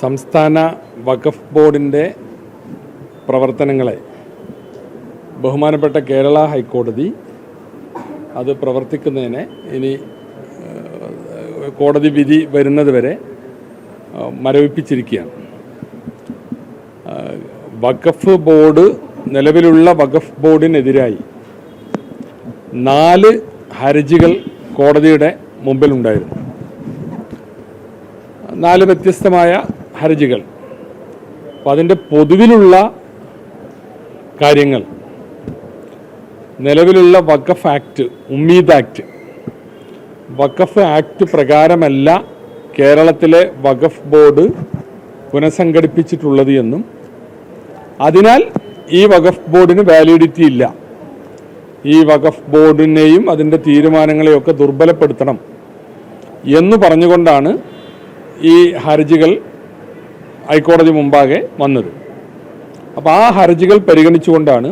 സംസ്ഥാന വഖഫ് ബോർഡിൻ്റെ പ്രവർത്തനങ്ങളെ ബഹുമാനപ്പെട്ട കേരള ഹൈക്കോടതി അത് പ്രവർത്തിക്കുന്നതിനെ ഇനി കോടതി വിധി വരുന്നത് വരെ മരവിപ്പിച്ചിരിക്കുകയാണ്. വഖഫ് ബോർഡ് നിലവിലുള്ള വഖഫ് ബോർഡിനെതിരായി 4 ഹർജികൾ കോടതിയുടെ മുമ്പിലുണ്ടായിരുന്നു. 4 വ്യത്യസ്തമായ ഹർജികൾ. അപ്പോൾ അതിൻ്റെ പൊതുവിലുള്ള കാര്യങ്ങൾ നിലവിലുള്ള വഖഫ് ആക്ട്, ഉമ്മീദ് ആക്ട്, വഖഫ് ആക്ട് പ്രകാരമല്ല കേരളത്തിലെ വഖഫ് ബോർഡ് പുനഃസംഘടിപ്പിച്ചിട്ടുള്ളത് എന്നും അതിനാൽ ഈ വഖഫ് ബോർഡിന് വാലിഡിറ്റി ഇല്ല, ഈ വഖഫ് ബോർഡിനെയും അതിൻ്റെ തീരുമാനങ്ങളെയൊക്കെ ദുർബലപ്പെടുത്തണം എന്ന് പറഞ്ഞുകൊണ്ടാണ് ഈ ഹർജികൾ ഹൈക്കോടതി മുമ്പാകെ വന്നത്. അപ്പോൾ ആ ഹർജികൾ പരിഗണിച്ചുകൊണ്ടാണ്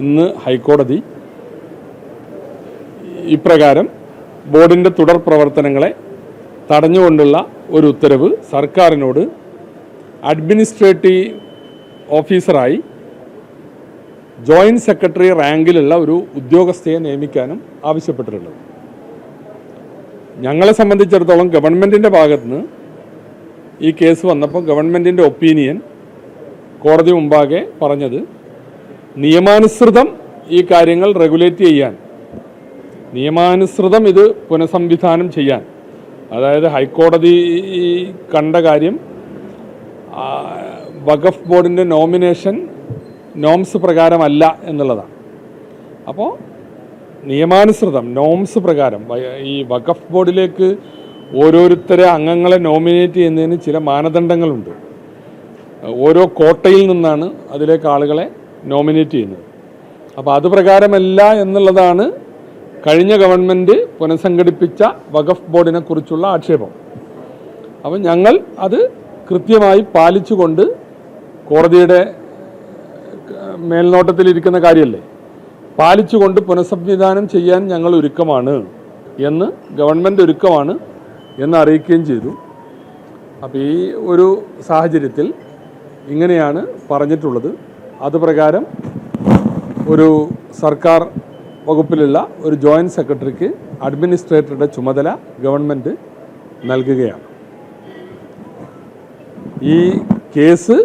ഇന്ന് ഹൈക്കോടതി ഇപ്രകാരം ബോർഡിൻ്റെ തുടർ പ്രവർത്തനങ്ങളെ തടഞ്ഞുകൊണ്ടുള്ള ഒരു ഉത്തരവ് സർക്കാരിനോട് അഡ്മിനിസ്ട്രേറ്റീവ് ഓഫീസറായി ജോയിൻറ്റ് സെക്രട്ടറി റാങ്കിലുള്ള ഒരു ഉദ്യോഗസ്ഥയെ നിയമിക്കാനും ആവശ്യപ്പെട്ടിട്ടുള്ളത്. ഞങ്ങളെ സംബന്ധിച്ചിടത്തോളം ഗവൺമെൻറ്റിൻ്റെ ഭാഗത്തുനിന്ന് ഈ കേസ് വന്നപ്പോൾ ഗവൺമെൻറ്റിൻ്റെ ഒപ്പീനിയൻ കോടതി മുമ്പാകെ പറഞ്ഞത് നിയമാനുസൃതം ഈ കാര്യങ്ങൾ റെഗുലേറ്റ് ചെയ്യാൻ, നിയമാനുസൃതം ഇത് പുനഃസംവിധാനം ചെയ്യാൻ, അതായത് ഹൈക്കോടതി കണ്ട കാര്യം വഖഫ് ബോർഡിൻ്റെ നോമിനേഷൻ നോംസ് പ്രകാരമല്ല എന്നുള്ളതാണ്. അപ്പോൾ നിയമാനുസൃതം നോംസ് പ്രകാരം ഈ വഖഫ് ബോർഡിലേക്ക് ഓരോരുത്തരെ അംഗങ്ങളെ നോമിനേറ്റ് ചെയ്യുന്നതിന് ചില മാനദണ്ഡങ്ങളുണ്ട്. ഓരോ കോട്ടയിൽ നിന്നാണ് അതിലേക്ക് ആളുകളെ നോമിനേറ്റ് ചെയ്യുന്നത്. അപ്പോൾ അത് പ്രകാരമല്ല എന്നുള്ളതാണ് കഴിഞ്ഞ ഗവൺമെൻറ് പുനഃസംഘടിപ്പിച്ച വഖഫ് ബോർഡിനെ കുറിച്ചുള്ള ആക്ഷേപം. അപ്പം ഞങ്ങൾ അത് കൃത്യമായി പാലിച്ചുകൊണ്ട് കോടതിയുടെ മേൽനോട്ടത്തിലിരിക്കുന്ന കാര്യമല്ലേ, പാലിച്ചുകൊണ്ട് പുനഃസംവിധാനം ചെയ്യാൻ ഞങ്ങൾ ഒരുക്കമാണ് എന്ന് ഗവൺമെൻറ് ഒരുക്കമാണ് എന്ന് അറിയിക്കുകയും ചെയ്തു. അപ്പോൾ ഈ ഒരു സാഹചര്യത്തിൽ ഇങ്ങനെയാണ് പറഞ്ഞിട്ടുള്ളത്. അതുപ്രകാരം ഒരു സർക്കാർ വകുപ്പിലുള്ള ഒരു ജോയിൻറ്റ് സെക്രട്ടറിക്ക് അഡ്മിനിസ്ട്രേറ്ററുടെ ചുമതല ഗവൺമെൻറ് നൽകുകയാണ്. ഈ കേസ്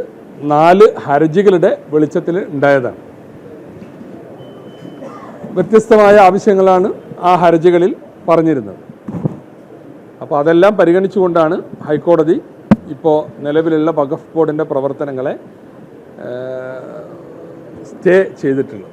4 ഹർജികളുടെ വെളിച്ചത്തിൽ ഉണ്ടായതാണ്. വ്യത്യസ്തമായ ആവശ്യങ്ങളാണ് ആ ഹർജികളിൽ പറഞ്ഞിരുന്നത്. അപ്പോൾ അതെല്ലാം പരിഗണിച്ചുകൊണ്ടാണ് ഹൈക്കോടതി ഇപ്പോൾ നിലവിലുള്ള വഖഫ് ബോർഡിൻ്റെ പ്രവർത്തനങ്ങളെ സ്റ്റേ ചെയ്തിട്ടുള്ളത്.